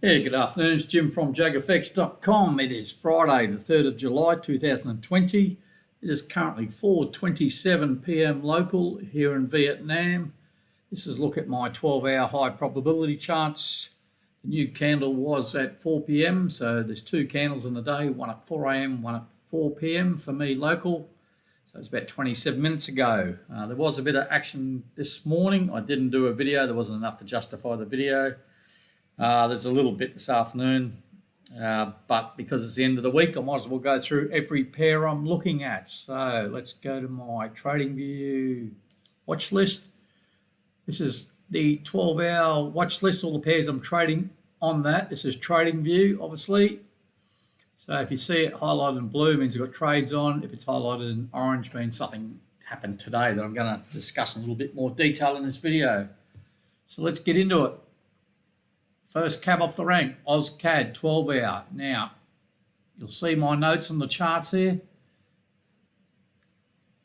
Yeah, good afternoon. It's Jim from JAGfx.com. It is Friday, the 3rd of July 2020. It is currently 4:27 p.m. local here in Vietnam. This is a look at my 12-hour high probability charts. The new candle was at 4 p.m, so there's two candles in the day, one at 4 a.m, one at 4 p.m. for me local. So it's about 27 minutes ago. There was a bit of action this morning. I didn't do a video. There wasn't enough to justify the video. There's a little bit this afternoon, but because it's the end of the week, I might as well go through every pair I'm looking at. So let's go to my trading view watch list. This is the 12-hour watch list, all the pairs I'm trading on that. This is trading view, obviously. So if you see it highlighted in blue, it means you've got trades on. If it's highlighted in orange, it means something happened today that I'm going to discuss in a little bit more detail in this video. So let's get into it. First cab off the rank, AusCAD 12-hour. Now, you'll see my notes on the charts here.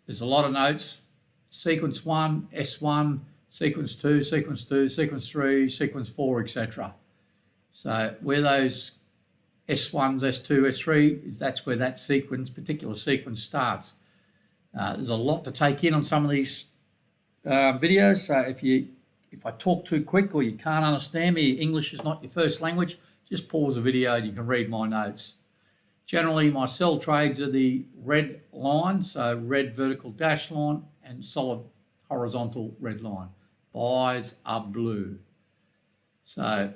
There's a lot of notes. Sequence 1, S1, sequence 2, sequence 2, sequence 3, sequence 4, etc. So where those S1s, S2, S3 that's where that particular sequence starts. There's a lot to take in on some of these videos. So if I talk too quick or you can't understand me, English is not your first language, just pause the video and you can read my notes. Generally, my sell trades are the red line, so red vertical dash line and solid horizontal red line. Buys are blue. So,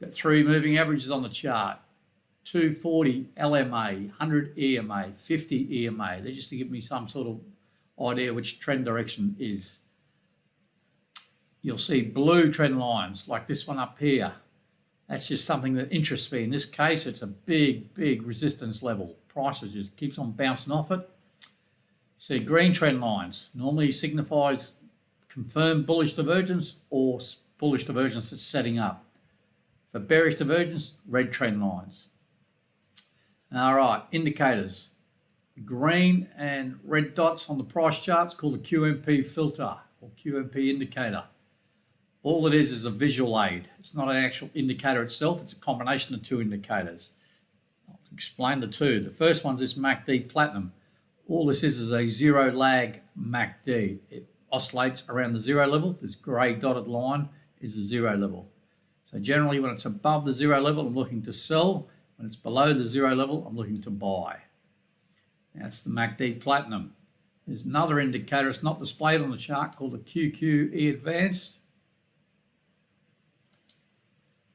got three moving averages on the chart. 240 LMA, 100 EMA, 50 EMA. They're just to give me some sort of idea which trend direction is. You'll see blue trend lines like this one up here. That's just something that interests me. In this case, it's a big resistance level. Prices just keeps on bouncing off it. See green trend lines normally signifies confirmed bullish divergence or bullish divergence that's setting up. For bearish divergence, red trend lines. All right, indicators. Green and red dots on the price charts called a QMP filter or QMP indicator. All it is a visual aid. It's not an actual indicator itself. It's a combination of two indicators. I'll explain the two. The first one's this MACD Platinum. All this is a zero lag MACD. It oscillates around the zero level. This grey dotted line is the zero level. So generally when it's above the zero level, I'm looking to sell. When it's below the zero level, I'm looking to buy. That's the MACD Platinum. There's another indicator. It's not displayed on the chart called the QQE Advanced.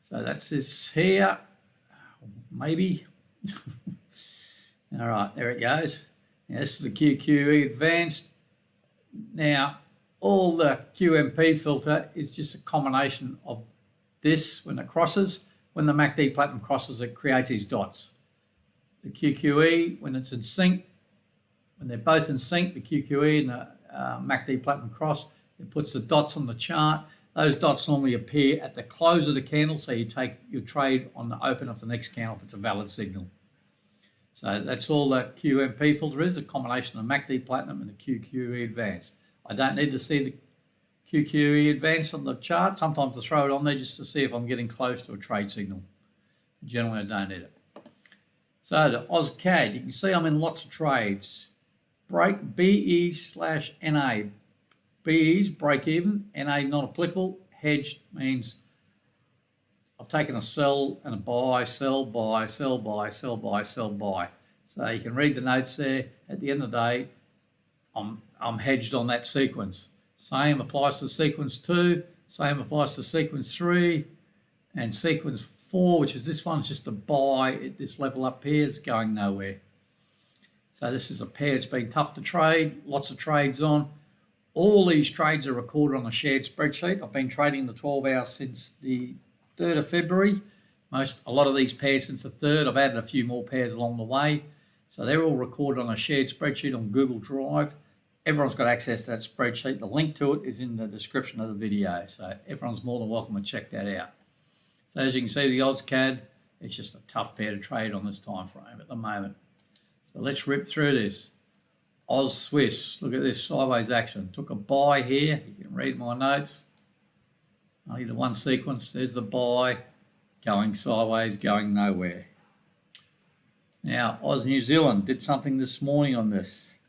So that's this here, maybe. All right, there it goes. Now this is the QQE Advanced. Now, all the QMP filter is just a combination of this when it crosses. When the MACD Platinum crosses, it creates these dots. The QQE, when it's in sync, when they're both in sync, the QQE and the MACD Platinum cross, it puts the dots on the chart. Those dots normally appear at the close of the candle, so you take your trade on the open of the next candle if it's a valid signal. So that's all that QMP filter is, a combination of MACD Platinum and the QQE Advanced. I don't need to see the QQE Advanced on the chart. Sometimes I throw it on there just to see if I'm getting close to a trade signal. Generally, I don't need it. So the AusCAD, you can see I'm in lots of trades. Break BE/NA. BE's break even, NA not applicable. Hedged means I've taken a sell and a buy, sell, buy, sell, buy, sell, buy, sell, buy. So you can read the notes there. At the end of the day, I'm hedged on that sequence. Same applies to sequence 2, same applies to sequence 3, and sequence 4, which is this one, is just a buy at this level up here. It's going nowhere. So this is a pair that's been tough to trade, lots of trades on. All these trades are recorded on a shared spreadsheet. I've been trading the 12 hours since the 3rd of February. A lot of these pairs since the 3rd. I've added a few more pairs along the way. So they're all recorded on a shared spreadsheet on Google Drive. Everyone's got access to that spreadsheet. The link to it is in the description of the video. So everyone's more than welcome to check that out. So as you can see, the AusCAD, it's just a tough pair to trade on this time frame at the moment. So let's rip through this. Oz Swiss, look at this sideways action. Took a buy here. You can read my notes. Only the one sequence. There's the buy. going sideways, going nowhere. Now, New Zealand did something this morning on this.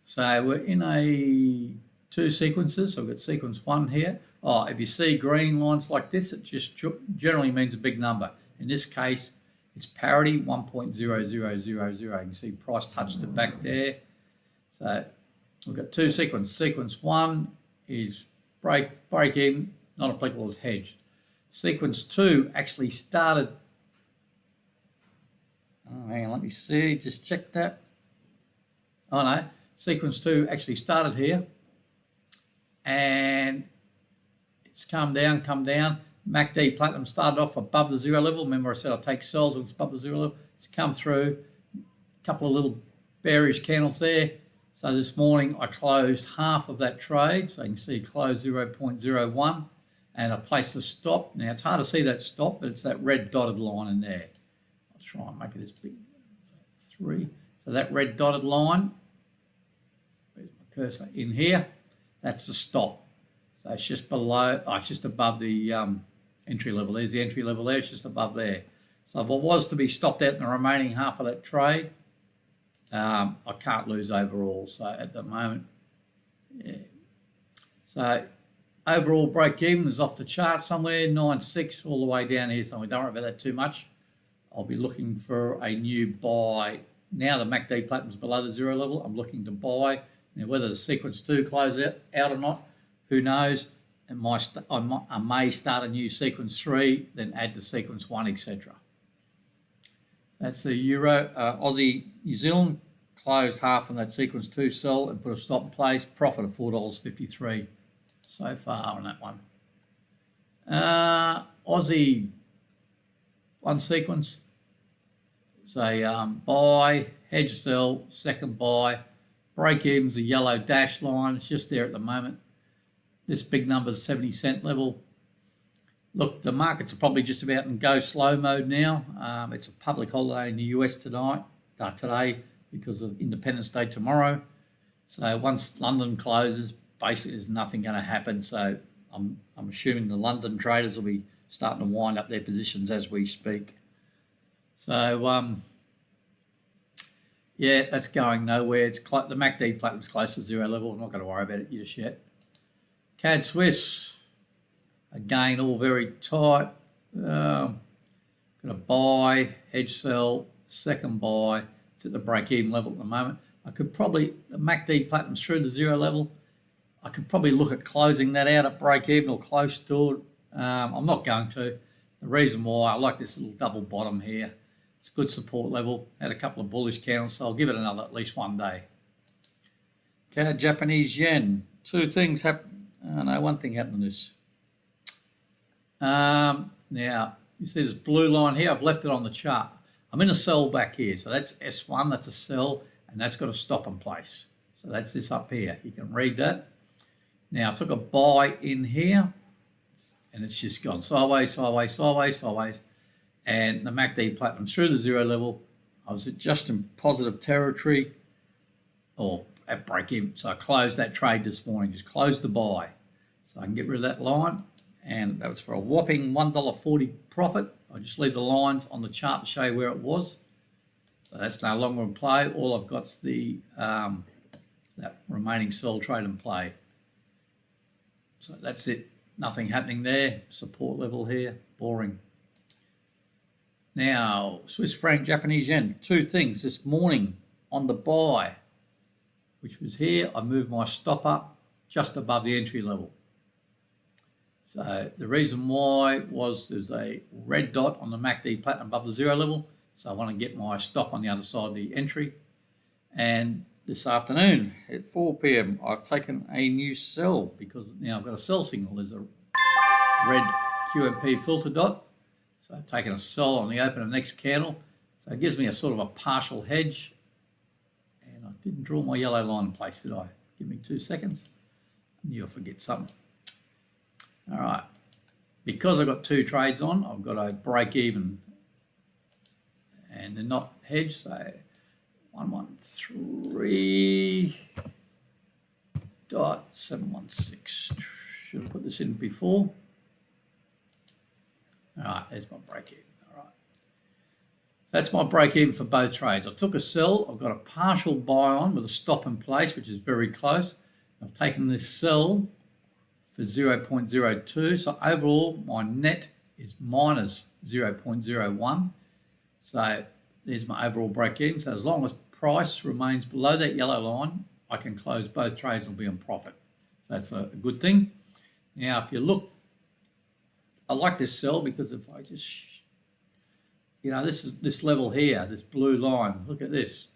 So we're in two sequences. So we've got sequence 1 here. Oh, if you see green lines like this, it just generally means a big number. In this case, it's parity 1.0000. You can see price touched it back there. So we've got two sequences. Sequence 1 is break even, not applicable as hedged. Sequence 2 actually started. Oh, hang on, let me see. Just check that. Oh no, sequence 2 actually started here, and it's come down. MACD platinum started off above the zero level. Remember I said I'll take sells when it's above the zero level. It's come through, a couple of little bearish candles there. So this morning I closed half of that trade. So you can see close 0.01 and I placed a stop. Now it's hard to see that stop, but it's that red dotted line in there. I'll try and make it as big. So 3. So that red dotted line, where's my cursor? In here, that's the stop. So it's just below, it's just above the entry level. There's the entry level there, it's just above there. So if it was to be stopped out in the remaining half of that trade, I can't lose overall. So at the moment, yeah. So overall break even is off the chart somewhere, 9.6 all the way down here somewhere. Don't worry about that too much. I'll be looking for a new buy. Now the MACD platinum's below the zero level, I'm looking to buy. Now whether the sequence 2 closes out or not, who knows? I may start a new sequence 3, then add the sequence 1, etc. That's the Euro, Aussie, New Zealand closed half on that sequence 2 sell and put a stop in place. Profit of $4.53 so far on that one. Aussie, one sequence. It's a buy, hedge sell, second buy. Break even's a yellow dash line. It's just there at the moment. This big number's 70-cent level. Look, the markets are probably just about in go slow mode now. It's a public holiday in the US today because of Independence Day tomorrow. So once London closes, basically there's nothing going to happen. So I'm assuming the London traders will be starting to wind up their positions as we speak. So yeah, that's going nowhere. It's the MACD platinum's close to zero level. I'm not going to worry about it just yet. CAD Swiss, again, all very tight. Going to buy, hedge sell, second buy. It's at the break-even level at the moment. I could probably, the MACD platinum's through the zero level. I could probably look at closing that out at break-even or close to it. I'm not going to. The reason why, I like this little double bottom here. It's a good support level. Had a couple of bullish candles, so I'll give it another at least one day. Okay, Japanese yen. Two things happen. No, one thing happened to this. Now, you see this blue line here? I've left it on the chart. I'm in a sell back here. So that's S1, that's a sell, and that's got a stop in place. So that's this up here. You can read that. Now, I took a buy in here, and it's just gone sideways, sideways, sideways, sideways. And the MACD platinum through the zero level. I was just in positive territory, or at break even. So I closed that trade this morning, just closed the buy. So I can get rid of that line. And that was for a whopping $1.40 profit. I'll just leave the lines on the chart to show you where it was. So that's no longer in play. All I've got's the that remaining sell trade in play. So that's it. Nothing happening there. Support level here. Boring. Now, Swiss franc, Japanese yen. Two things this morning on the buy, which was here. I moved my stop up just above the entry level. So the reason why was there's a red dot on the MACD platinum above the zero level. So I want to get my stop on the other side of the entry. And this afternoon at 4 p.m. I've taken a new sell because now I've got a sell signal. There's a red QMP filter dot. So I've taken a sell on the open of the next candle. So it gives me a sort of a partial hedge. And I didn't draw my yellow line in place, did I? Give me 2 seconds. I knew I'd forget something. All right. Because I've got two trades on, I've got a break even. And they're not hedged, so 113.716. Should have put this in before. All right, there's my break even. All right. That's my break even for both trades. I took a sell. I've got a partial buy on with a stop in place, which is very close. I've taken this sell for 0.02. So overall, my net is minus 0.01. So there's my overall break even. So as long as price remains below that yellow line, I can close both trades and be on profit. So that's a good thing. Now, if you look, I like this sell because if I just, this level here, this blue line, look at this.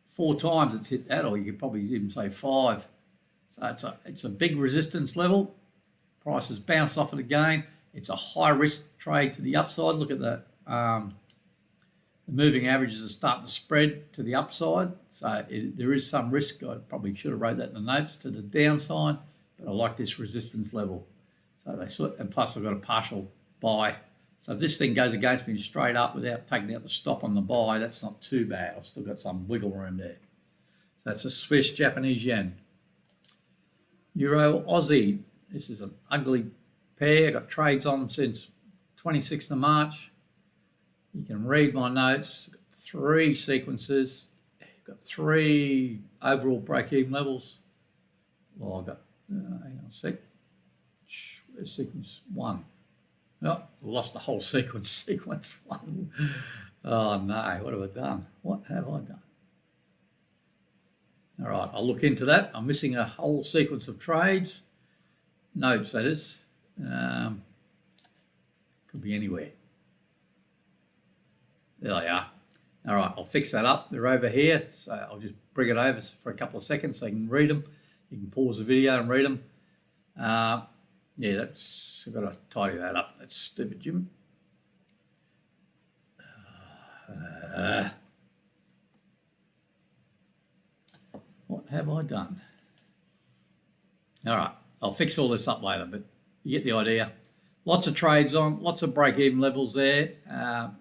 4 times it's hit that, or you could probably even say 5. So it's a big resistance level. Price has bounced off it again. It's a high risk trade to the upside. Look at that. The moving averages are starting to spread to the upside. So there is some risk. I probably should have wrote that in the notes to the downside, but I like this resistance level. So and plus I've got a partial buy. So if this thing goes against me straight up without taking out the stop on the buy, that's not too bad. I've still got some wiggle room there. So that's a Swiss Japanese yen. Euro Aussie. This is an ugly pair. Got trades on since 26th of March. You can read my notes. Got 3 sequences. Got 3 overall break-even levels. Well, I've got, hang on a sec. Where's sequence 1? Oh, lost the whole sequence. Sequence 1. Oh no, what have I done? What have I done? All right, I'll look into that. I'm missing a whole sequence of trades. Notes, that is. Could be anywhere. There they are. All right, I'll fix that up. They're over here, so I'll just bring it over for a couple of seconds so you can read them. You can pause the video and read them. Yeah, I've got to tidy that up. That's stupid, Jim. What have I done? All right, I'll fix all this up later, but you get the idea. Lots of trades on, lots of break-even levels there. I'm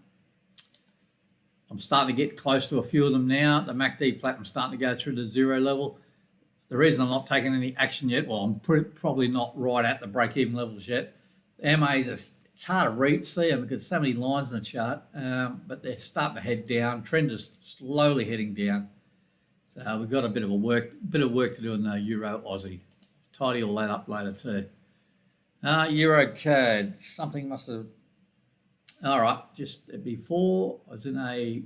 starting to get close to a few of them now. The MACD Platinum's starting to go through the 0 level. The reason I'm not taking any action yet, well, I'm probably not right at the break-even levels yet. The MAs, it's hard to read, see them because so many lines in the chart, but they're starting to head down. Trend is slowly heading down. So we've got a bit of work to do in the Euro Aussie. Tidy all that up later too. Euro CAD, something must have. All right, just before I was in a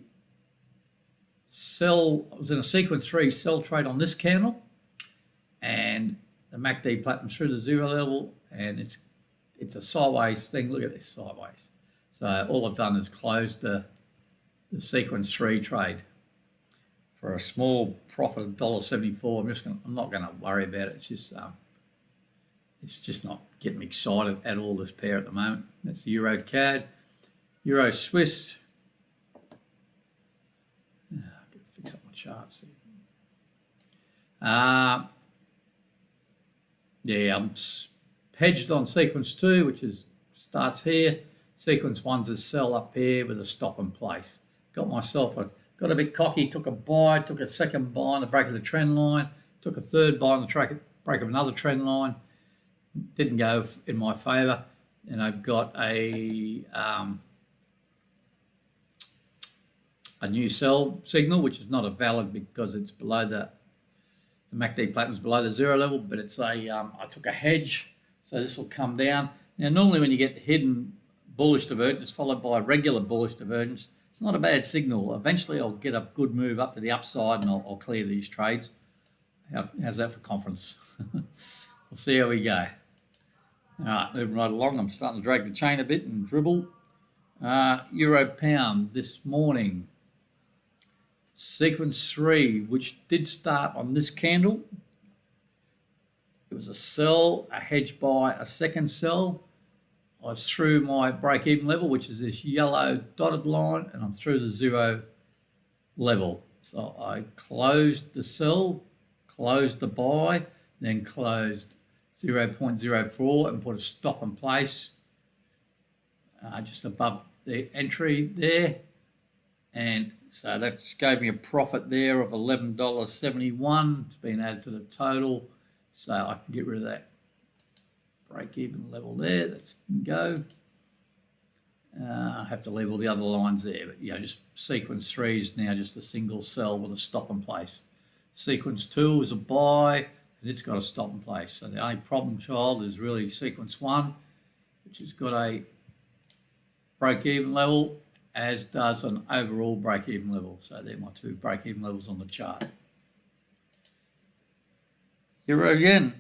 sequence 3 sell trade on this candle, and the MACD Platinum's through the 0 level, and it's a sideways thing. Look at this, sideways. So all I've done is closed the sequence 3 trade for a small profit of $1.74. I'm not going to worry about it. It's just not getting me excited at all, this pair at the moment. That's the Euro CAD. Euro Swiss. I've got to fix up my charts here. Yeah, I'm hedged on sequence 2, which starts here. Sequence 1's a sell up here with a stop in place. Got a bit cocky, took a buy, took a second buy on the break of the trend line, took a third buy on the break of another trend line. Didn't go in my favour, and I've got a new sell signal, which is not a valid because it's below the MACD Platinum's below the 0 level, but it's I took a hedge, so this will come down. Now, normally when you get hidden bullish divergence followed by regular bullish divergence, it's not a bad signal. Eventually, I'll get a good move up to the upside, and I'll clear these trades. How's that for confidence? We'll see how we go. All right, moving right along. I'm starting to drag the chain a bit and dribble. Euro pound this morning. Sequence 3, which did start on this candle. It was a sell, a hedge buy, a second sell. I was through my break-even level, which is this yellow dotted line, and I'm through the 0 level. So I closed the sell, closed the buy, then closed 0.04 and put a stop in place just above the entry there. And so that's gave me a profit there of $11.71. It's been added to the total, so I can get rid of that break even level there. Let's go. I have to leave all the other lines there, but just sequence 3 is now just a single sell with a stop in place. Sequence 2 is a buy, and it's got a stop in place. So the only problem child is really sequence 1, which has got a break even level, as does an overall break even level. So they're my 2 break even levels on the chart. Here again.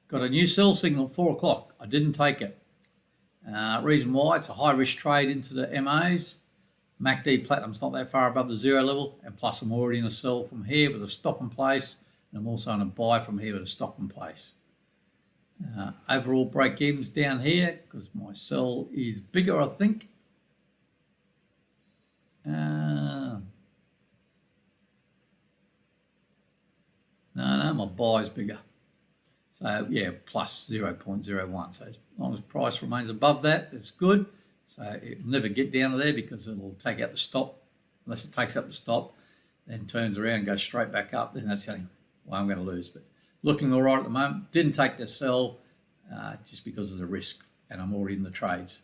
Got a new sell signal at 4 o'clock. I didn't take it. Reason why, it's a high risk trade into the MAs. MACD Platinum's not that far above the 0 level, and plus I'm already in a sell from here with a stop in place, and I'm also in a buy from here with a stop in place. Overall break even's down here because my sell is bigger, I think. No, my buy's bigger. So yeah, plus 0.01. So as long as price remains above that, it's good. So it will never get down to there because it'll take out the stop. Unless it takes up the stop, then turns around and goes straight back up, then that's the only way I'm going to lose. But looking all right at the moment. Didn't take the sell just because of the risk, and I'm already in the trades.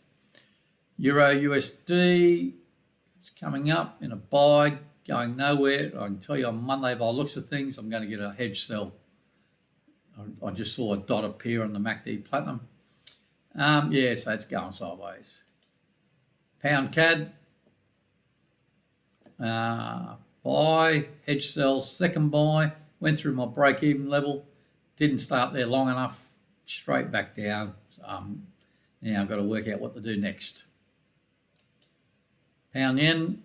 Euro USD, it's coming up in a buy, going nowhere. I can tell you on Monday, by the looks of things, I'm going to get a hedge sell. I just saw a dot appear on the MACD Platinum. Yeah, so it's going sideways. Pound CAD, buy, hedge sell, second buy, went through my break-even level, didn't stay up there long enough, straight back down. So, now I've got to work out what to do next. Pound yen,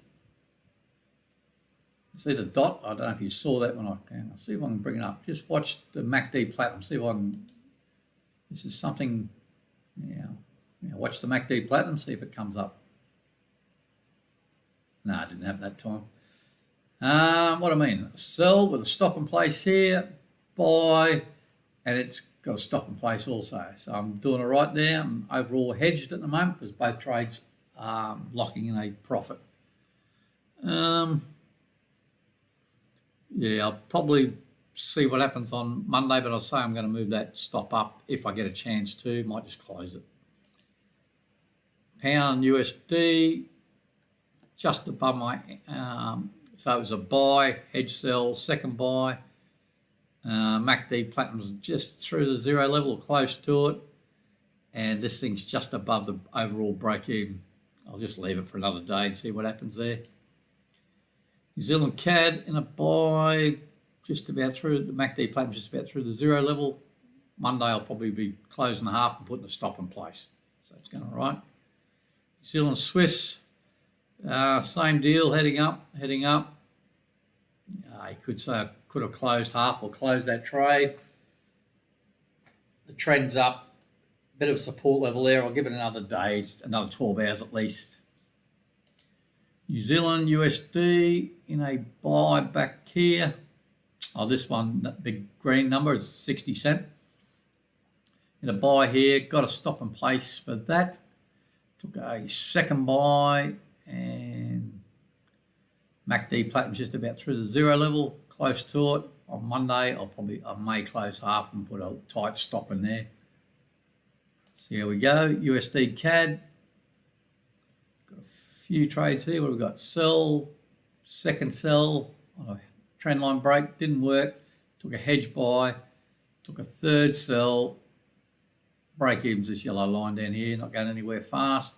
see the dot? I don't know if you saw that when I can. I'll see if I can bring it up. Just watch the MACD Platinum. See if I can. This is something. Watch the MACD Platinum. See if it comes up. No, I didn't have that time. What I mean, sell with a stop in place here, buy, and it's got a stop in place also. So I'm doing it right there. I'm overall hedged at the moment because both trades are locking in a profit. Yeah, I'll probably see what happens on Monday, but I'll say I'm going to move that stop up if I get a chance to. Might just close it. Pound USD, just above my, so it was a buy, hedge sell, second buy. MACD Platinum's just through the 0 level or close to it. And this thing's just above the overall break even. I'll just leave it for another day and see what happens there. New Zealand CAD in a buy, just about through the MACD Platinum, just about through the 0 level. Monday I'll probably be closing the half and putting a stop in place. So it's going all right. New Zealand Swiss, same deal, heading up. You could say I could have closed half or closed that trade. The trend's up, bit of support level there. I'll give it another day, another 12 hours at least. New Zealand USD in a buy back here. Oh, this one, that big green number is 60 cent. In a buy here, got a stop in place for that. Took a second buy, and MACD Platinum's just about through the 0 level, close to it. On Monday, I may close half and put a tight stop in there. So here we go, USD CAD. Got a few trades here. What have we got? Sell, second sell on a trend line break, didn't work. Took a hedge buy, took a third sell. Break even's this yellow line down here, not going anywhere fast.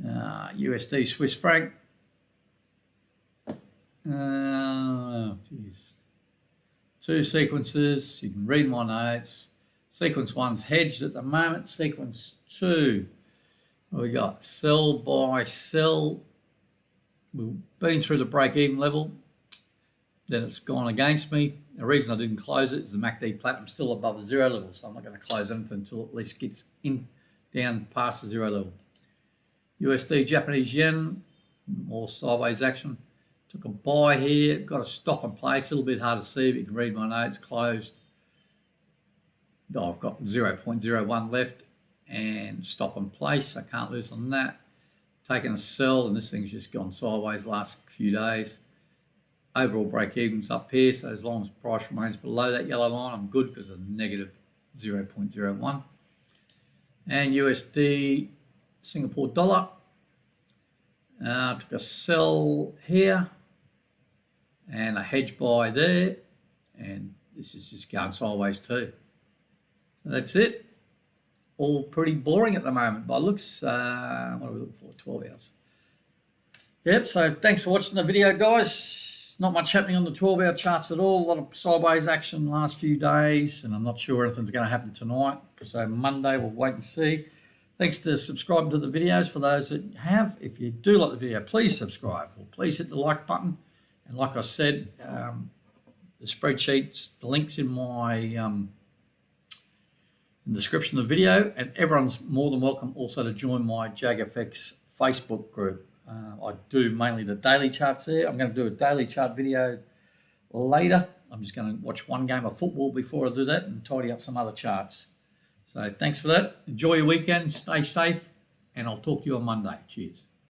USD Swiss franc. Two sequences, you can read my notes. Sequence 1's hedged at the moment. Sequence 2, what we got? Sell, buy, sell. We've been through the break-even level. Then it's gone against me. The reason I didn't close it is the MACD Platinum still above the 0 level, so I'm not going to close anything until it at least gets down past the 0 level. USD Japanese yen, more sideways action. Took a buy here, got a stop in place, a little bit hard to see, but you can read my notes, closed. Oh, I've got 0.01 left and stop in place, I can't lose on that. Taking a sell, and this thing's just gone sideways the last few days. Overall break-even's up here, so as long as price remains below that yellow line, I'm good because it's negative 0.01. And USD Singapore dollar. Took a sell here and a hedge buy there, and this is just going sideways too. So that's it. All pretty boring at the moment by looks. What are we looking for? 12 hours. Yep, so thanks for watching the video, guys. Not much happening on the 12-hour charts at all. A lot of sideways action the last few days, and I'm not sure anything's going to happen tonight. So Monday, we'll wait and see. Thanks for subscribing to the videos for those that have. If you do like the video, please subscribe. Or please hit the like button. And like I said, the spreadsheets, the links in my in the description of the video, and everyone's more than welcome also to join my JAGfx Facebook group. I do mainly the daily charts there. I'm going to do a daily chart video later. I'm just going to watch one game of football before I do that and tidy up some other charts. So thanks for that. Enjoy your weekend. Stay safe, and I'll talk to you on Monday. Cheers.